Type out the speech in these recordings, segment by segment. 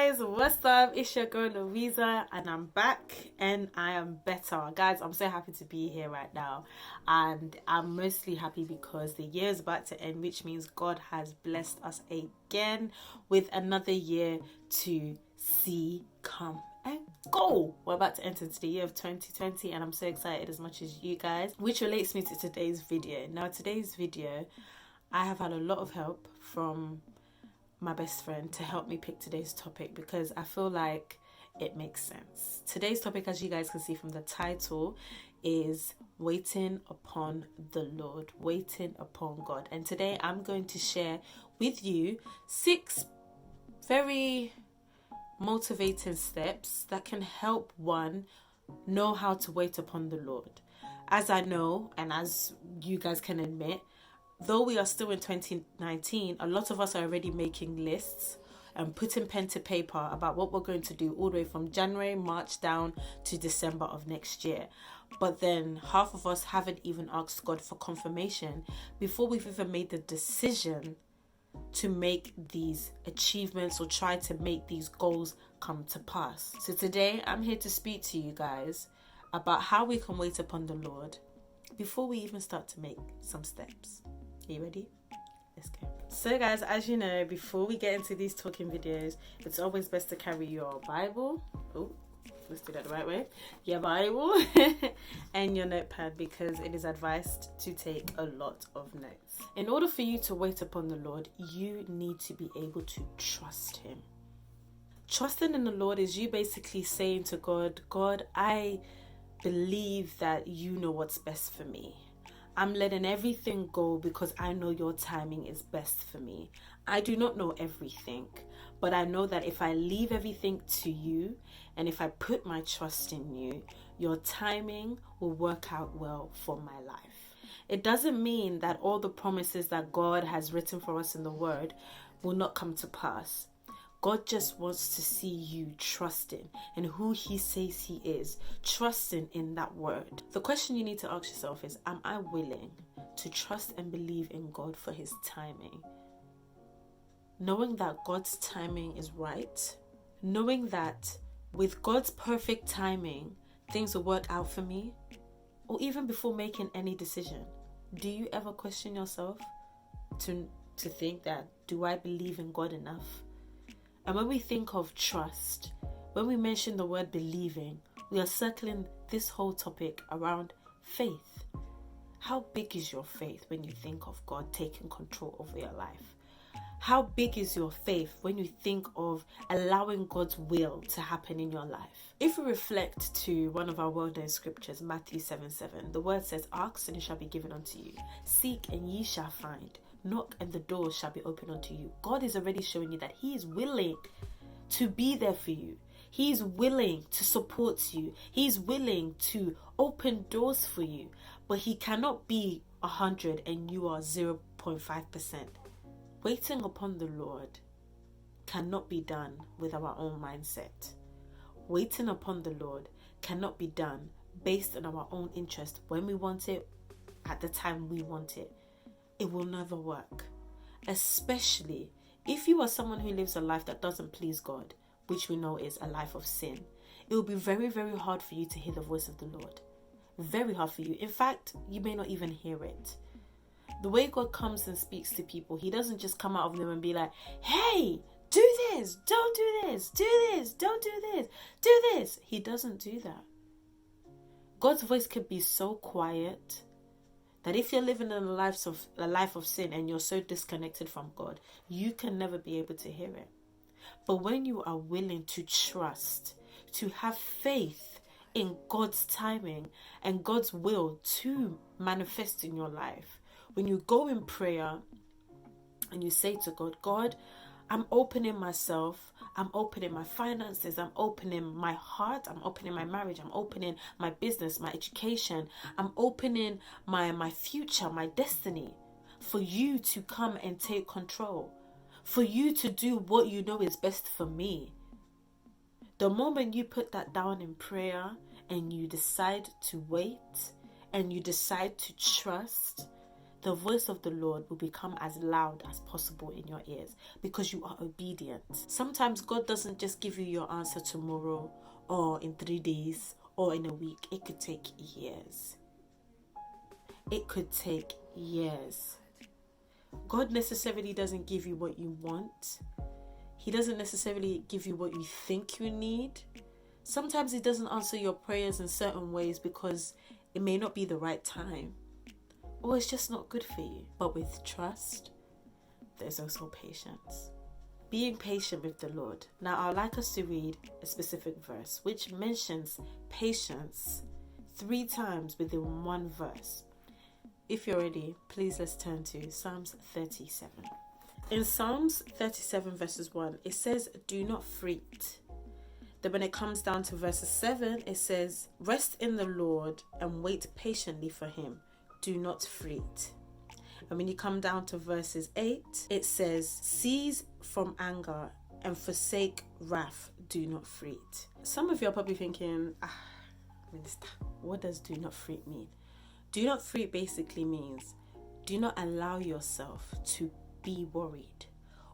guys, what's up? It's your girl Louisa and I'm back and I am better. Guys, I'm so happy to be here right now, and I'm mostly happy because the year is about to end, which means God has blessed us again with another year to see come and go. We're about to enter into the year of 2020 and I'm so excited as much as you guys, which relates me to today's video. Now, today's video, I have had a lot of help from my best friend to help me pick today's topic because I feel like it makes sense. Today's topic, as you guys can see from the title, is waiting upon the Lord, waiting upon God. And today I'm going to share with you 6 very motivating steps that can help one know how to wait upon the Lord. As I know, and as you guys can admit, though we are still in 2019, a lot of us are already making lists and putting pen to paper about what we're going to do all the way from January, March down to December of next year. But then half of us haven't even asked God for confirmation before we've even made the decision to make these achievements or try to make these goals come to pass. So today I'm here to speak to you guys about how we can wait upon the Lord before we even start to make some steps. Are you ready? Let's go. So guys, as you know, before we get into these talking videos, it's always best to carry your Bible. Oh, let's do that the right way. Your Bible and your notepad, because it is advised to take a lot of notes. In order for you to wait upon the Lord, you need to be able to trust Him. Trusting in the Lord is you basically saying to God, God, I believe that you know what's best for me. I'm letting everything go because I know your timing is best for me. I do not know everything, but I know that if I leave everything to you and if I put my trust in you, your timing will work out well for my life. It doesn't mean that all the promises that God has written for us in the Word will not come to pass. God just wants to see you trusting in who He says He is, trusting in that word. The question you need to ask yourself is, am I willing to trust and believe in God for His timing? Knowing that God's timing is right, knowing that with God's perfect timing, things will work out for me, or even before making any decision. Do you ever question yourself to think that, do I believe in God enough? And when we think of trust, when we mention the word believing, we are circling this whole topic around faith. How big is your faith when you think of God taking control over your life? How big is your faith when you think of allowing God's will to happen in your life? If we reflect to one of our well-known scriptures, Matthew 7:7, the word says, ask and it shall be given unto you. Seek and ye shall find. Knock and the door shall be opened unto you. God is already showing you that He is willing to be there for you. He is willing to support you. He is willing to open doors for you. But He cannot be 100 and you are 0.5%. Waiting upon the Lord cannot be done with our own mindset. Waiting upon the Lord cannot be done based on our own interest when we want it, at the time we want it. It will never work. Especially if you are someone who lives a life that doesn't please God, which we know is a life of sin. It will be very, very hard for you to hear the voice of the Lord. Very hard for you. In fact, you may not even hear it. The way God comes and speaks to people, He doesn't just come out of them and be like, hey, do this, don't do this, do this, don't do this, do this. He doesn't do that. God's voice could be so quiet that if you're living in a life of sin and you're so disconnected from God, you can never be able to hear it. But when you are willing to trust, to have faith in God's timing and God's will to manifest in your life, when you go in prayer and you say to God, God, I'm opening myself, I'm opening my finances, I'm opening my heart, I'm opening my marriage, I'm opening my business, my education, I'm opening my future, my destiny, for you to come and take control, for you to do what you know is best for me. The moment you put that down in prayer and you decide to wait and you decide to trust, the voice of the Lord will become as loud as possible in your ears because you are obedient. Sometimes God doesn't just give you your answer tomorrow or in 3 days or in a week. It could take years. It could take years. God necessarily doesn't give you what you want. He doesn't necessarily give you what you think you need. Sometimes He doesn't answer your prayers in certain ways because it may not be the right time, or it's just not good for you. But with trust, there's also patience. Being patient with the Lord. Now, I'd like us to read a specific verse which mentions patience 3 times within one verse. If you're ready, please let's turn to Psalms 37. In Psalms 37 verses 1, it says, do not fret. Then when it comes down to verses 7, it says, rest in the Lord and wait patiently for Him. Do not fret. And when you come down to verses 8, it says, cease from anger and forsake wrath. Do not fret. Some of you are probably thinking, Minister, what does do not fret mean? Do not fret basically means do not allow yourself to be worried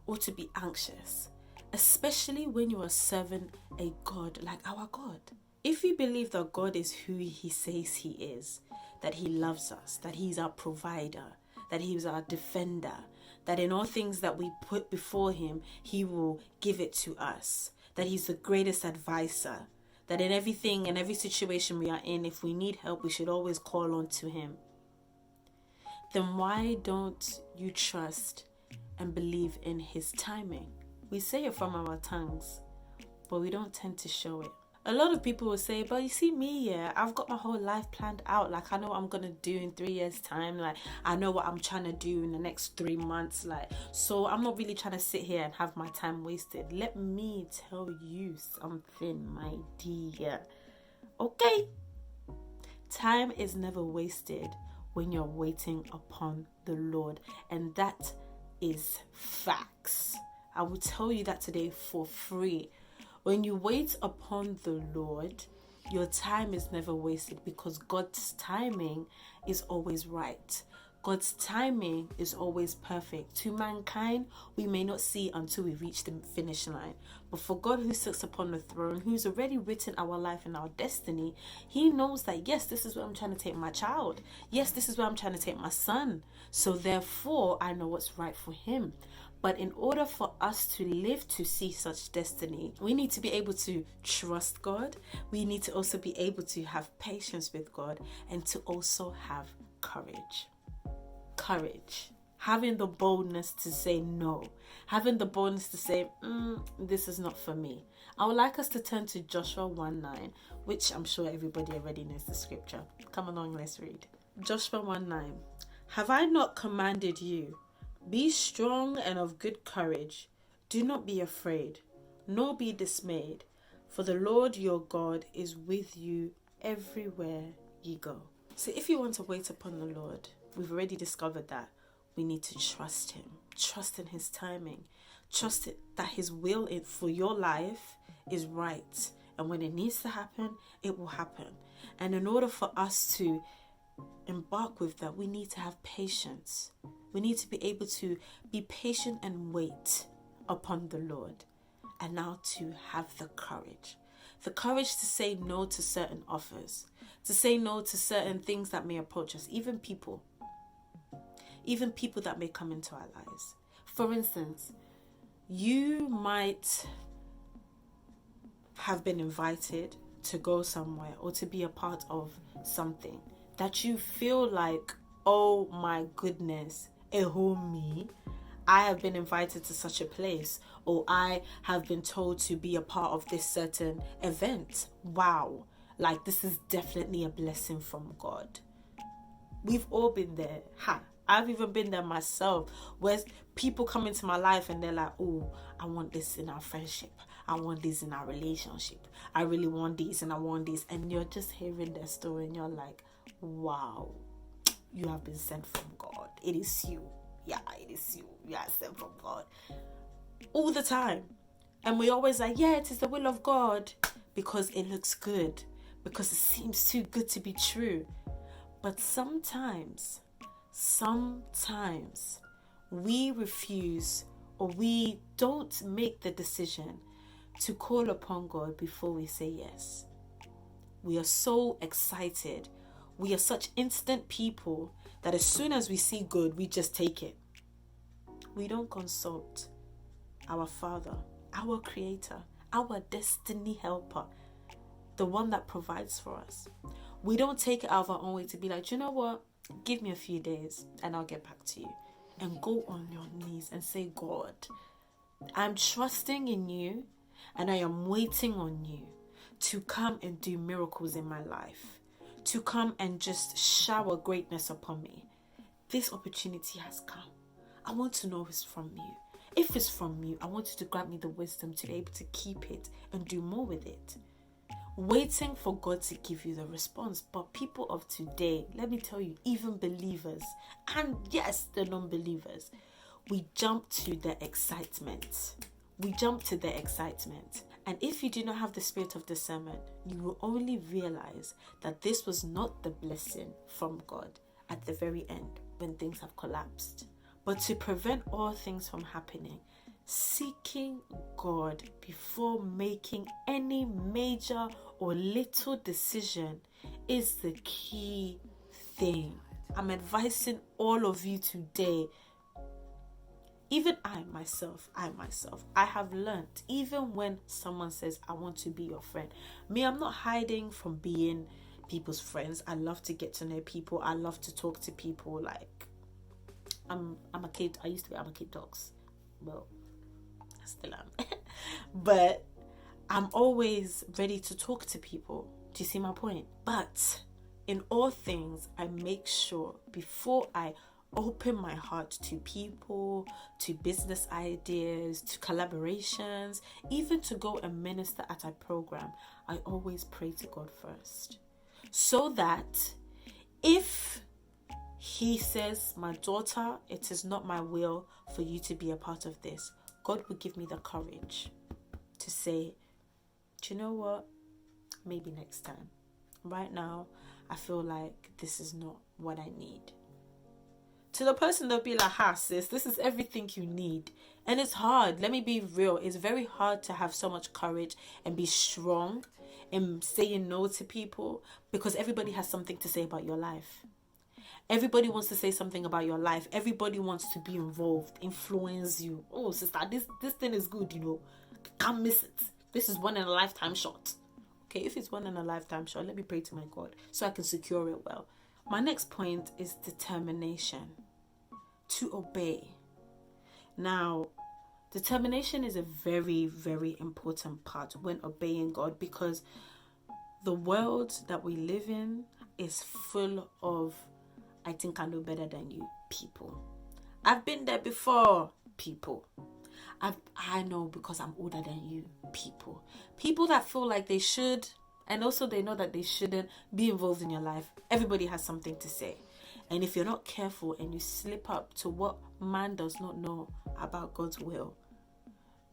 or to be anxious, especially when you are serving a God like our God. If you believe that God is who He says He is, that He loves us, that He's our provider, that He's our defender, that in all things that we put before Him, He will give it to us, that He's the greatest advisor, that in everything and every situation we are in, if we need help, we should always call on to Him, then why don't you trust and believe in His timing? We say it from our tongues, but we don't tend to show it. A lot of people will say, but you see me, I've got my whole life planned out. Like, I know what I'm going to do in 3 years' time. Like, I know what I'm trying to do in the next 3 months. Like, so I'm not really trying to sit here and have my time wasted. Let me tell you something, my dear. Okay? Time is never wasted when you're waiting upon the Lord. And that is facts. I will tell you that today for free. When you wait upon the Lord, your time is never wasted because God's timing is always right. God's timing is always perfect. To mankind, we may not see until we reach the finish line. But for God who sits upon the throne, who's already written our life and our destiny, He knows that, yes, this is where I'm trying to take my child. Yes, this is where I'm trying to take my son. So therefore, I know what's right for him. But in order for us to live to see such destiny, we need to be able to trust God. We need to also be able to have patience with God and to also have courage. Courage. Having the boldness to say no. Having the boldness to say, this is not for me. I would like us to turn to Joshua 1:9, which I'm sure everybody already knows the scripture. Come along, let's read. Joshua 1:9. Have I not commanded you? Be strong and of good courage. Do not be afraid, nor be dismayed, for the Lord your God is with you everywhere you go. So if you want to wait upon the Lord, we've already discovered that we need to trust Him, trust in His timing, trust that His will for your life is right. And when it needs to happen, it will happen. And in order for us to embark with that, we need to have patience. We need to be able to be patient and wait upon the Lord. And now to have the courage to say no to certain offers, to say no to certain things that may approach us, even people that may come into our lives. For instance, you might have been invited to go somewhere or to be a part of something that you feel like, oh my goodness, me, I have been invited to such a place, or I have been told to be a part of this certain event. Wow, like this is definitely a blessing from God. We've all been there. I've even been there myself, where people come into my life and they're like, oh, I want this in our friendship. I want this in our relationship. I really want this and I want this. And you're just hearing their story and you're like, wow, you have been sent from God. It is you. Yeah, it is you. You are sent from God. All the time. And we always like, yeah, it is the will of God. Because it looks good. Because it seems too good to be true. But sometimes sometimes we refuse, or we don't make the decision to call upon God before we say yes. We are so excited. We are such instant people that as soon as we see good, we just take it. We don't consult our Father, our Creator, our destiny helper, the one that provides for us. We don't take it out of our own way to be like, you know what? Give me a few days and I'll get back to you. And go on your knees and say, God, I'm trusting in you and I am waiting on you to come and do miracles in my life, to come and just shower greatness upon me. This opportunity has come. I want to know if it's from you. If it's from you, I want you to grant me the wisdom to be able to keep it and do more with it. Waiting for God to give you the response. But people of today, let me tell you, even believers, and yes, the non-believers, we jump to the excitement. And if you do not have the spirit of discernment, you will only realize that this was not the blessing from God at the very end when things have collapsed. But to prevent all things from happening, seeking God before making any major or little decision is the key thing. I'm advising all of you today. Even I myself, I have learned, even when someone says, I want to be your friend. Me, I'm not hiding from being people's friends. I love to get to know people. I love to talk to people. Like, I'm a kid. I used to be Amakay dogs. Well, I still am. But I'm always ready to talk to people. Do you see my point? But in all things, I make sure before I open my heart to people, to business ideas, to collaborations, even to go and minister at a program, I always pray to God first. So that if He says, my daughter, it is not my will for you to be a part of this, God will give me the courage to say, do you know what? Maybe next time. Right now, I feel like this is not what I need. To the person, they'll be like, sis, this is everything you need. And it's hard. Let me be real. It's very hard to have so much courage and be strong in saying no to people, because everybody has something to say about your life. Everybody wants to say something about your life. Everybody wants to be involved, influence you. Oh, sister, this thing is good, Can't miss it. This is one in a lifetime shot. Okay, if it's one in a lifetime shot, let me pray to my God so I can secure it well. My next point is determination to obey. Now, determination is a very, very important part when obeying God, because the world that we live in is full of, I think I know better than you people. I've been there before, people. I know because I'm older than you, people. People that feel like they should, and also they know that they shouldn't be involved in your life. Everybody has something to say. And if you're not careful and you slip up to what man does not know about God's will,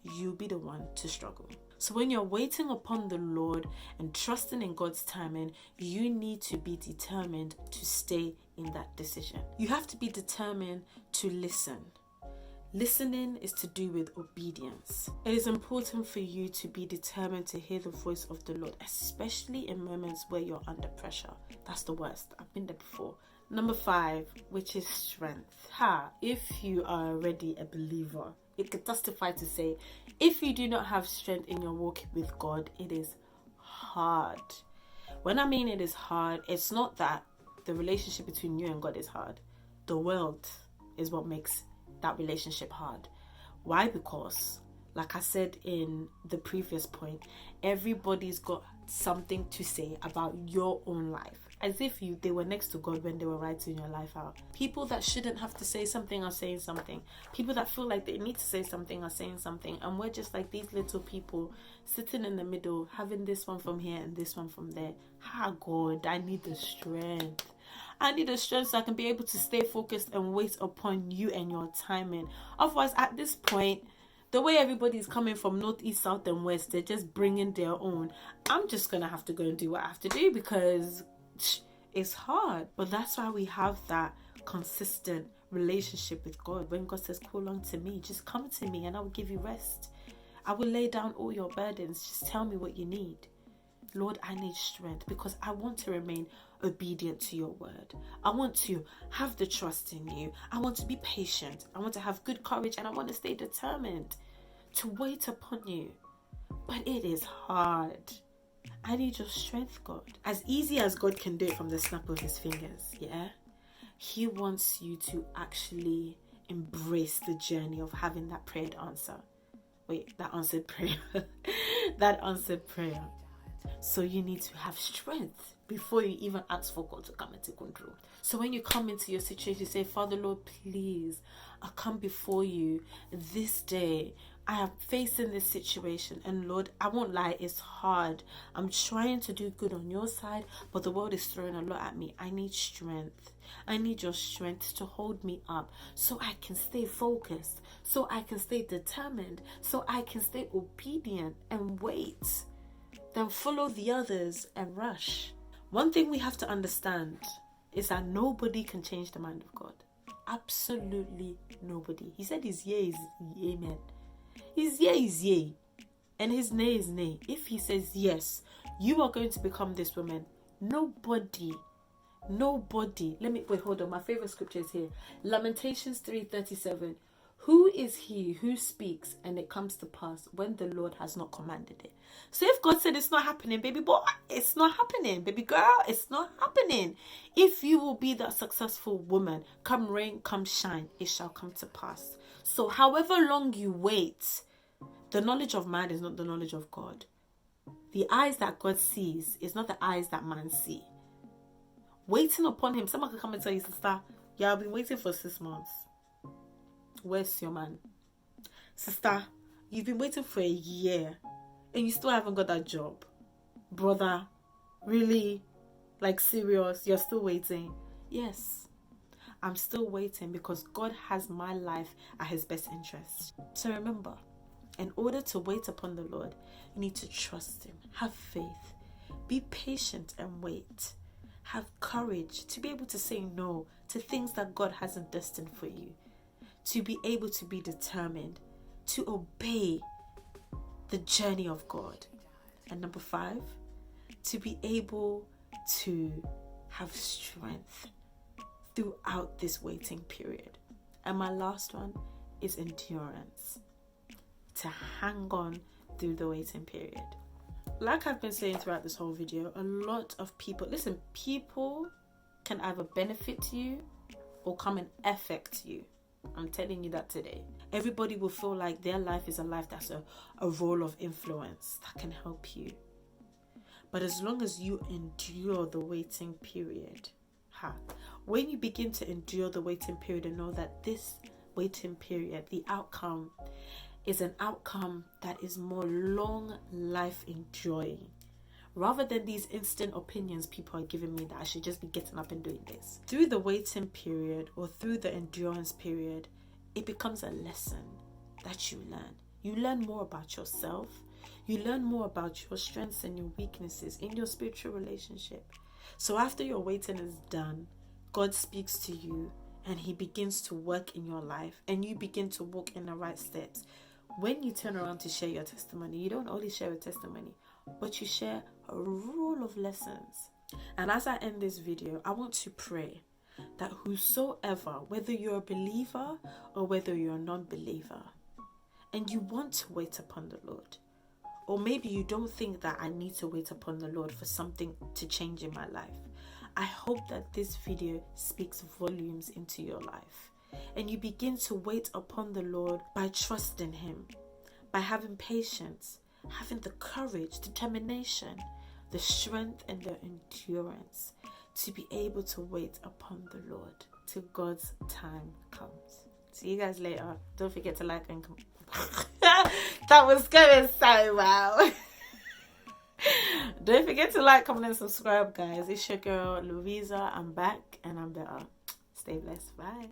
you'll be the one to struggle. So when you're waiting upon the Lord and trusting in God's timing, you need to be determined to stay in that decision. You have to be determined to listen. Listening is to do with obedience. It is important for you to be determined to hear the voice of the Lord, especially in moments where you're under pressure. That's the worst. I've been there before. Number 5, which is strength. If you are already a believer, you can testify to say, if you do not have strength in your walk with God, it is hard. When I mean it is hard, it's not that the relationship between you and God is hard. The world is what makes that relationship hard. Why? Because, like I said in the previous point, everybody's got something to say about your own life, as if they were next to God when they were writing your life out. People that shouldn't have to say something are saying something. People that feel like they need to say something are saying something, and we're just like these little people sitting in the middle, having this one from here and this one from there. God, I need the strength. I need the strength so I can be able to stay focused and wait upon you and your timing. Otherwise, at this point, the way everybody's coming from north, east, south, and west, they're just bringing their own. I'm just going to have to go and do what I have to do because it's hard. But that's why we have that consistent relationship with God. When God says, call on to me, just come to me and I will give you rest. I will lay down all your burdens. Just tell me what you need. Lord, I need strength because I want to remain obedient to your word. I want to have the trust in you. I want to be patient. I want to have good courage, and I want to stay determined to wait upon you. But it is hard. I need your strength, God. As easy as God can do it from the snap of his fingers, yeah? He wants you to actually embrace the journey of having that prayed answer. Wait, that answered prayer. That answered prayer. So you need to have strength before you even ask for God to come and take control. So when you come into your situation, you say, Father, Lord, please, I come before you this day. I am facing this situation, and Lord, I won't lie, it's hard. I'm trying to do good on your side, but the world is throwing a lot at me. I need strength. I need your strength to hold me up so I can stay focused, so I can stay determined, so I can stay obedient and wait. Then follow the others and rush. One thing we have to understand is that nobody can change the mind of God. Absolutely nobody. He said his yea is amen. His yea is yea, and his nay is nay. If he says yes, you are going to become this woman, nobody, let me, wait, hold on, my favorite scripture is here. Lamentations 3:37. Who is he who speaks and it comes to pass when the Lord has not commanded it? So if God said it's not happening, baby boy, it's not happening. Baby girl, it's not happening. If you will be that successful woman, come rain, come shine, it shall come to pass. So however long you wait, the knowledge of man is not the knowledge of God. The eyes that God sees is not the eyes that man see. Waiting upon him, someone can come and tell you, sister, yeah, I've been waiting for 6 months. Where's your man? Sister, you've been waiting for a year and you still haven't got that job. Brother, really? Like serious? You're still waiting? Yes, I'm still waiting because God has my life at his best interest. So remember, in order to wait upon the Lord, you need to trust him, have faith, be patient and wait. Have courage to be able to say no to things that God hasn't destined for you. To be able to be determined, to obey the journey of God. And number 5, to be able to have strength throughout this waiting period. And my last one is endurance. To hang on through the waiting period. Like I've been saying throughout this whole video, a lot of people, listen, people can either benefit you or come and affect you. I'm telling you that today. Everybody will feel like their life is a life that's a role of influence that can help you. But as long as you endure the waiting period, when you begin to endure the waiting period and know that this waiting period, the outcome is an outcome that is more long life enjoying, rather than these instant opinions people are giving me that I should just be getting up and doing this. Through the waiting period or through the endurance period, it becomes a lesson that you learn. You learn more about yourself. You learn more about your strengths and your weaknesses in your spiritual relationship. So after your waiting is done, God speaks to you and he begins to work in your life and you begin to walk in the right steps. When you turn around to share your testimony, you don't only share a testimony, but you share a roll of lessons. And as I end this video, I want to pray that whosoever, whether you're a believer or whether you're a non-believer, and you want to wait upon the Lord, or maybe you don't think that I need to wait upon the Lord for something to change in my life, I hope that this video speaks volumes into your life. And you begin to wait upon the Lord by trusting him, by having patience, having the courage, determination, the strength and the endurance to be able to wait upon the Lord till God's time comes. See you guys later. Don't forget to like and that was going so well. Don't forget to like, comment and subscribe, guys. It's your girl Louisa. I'm back and I'm better. Stay blessed. Bye.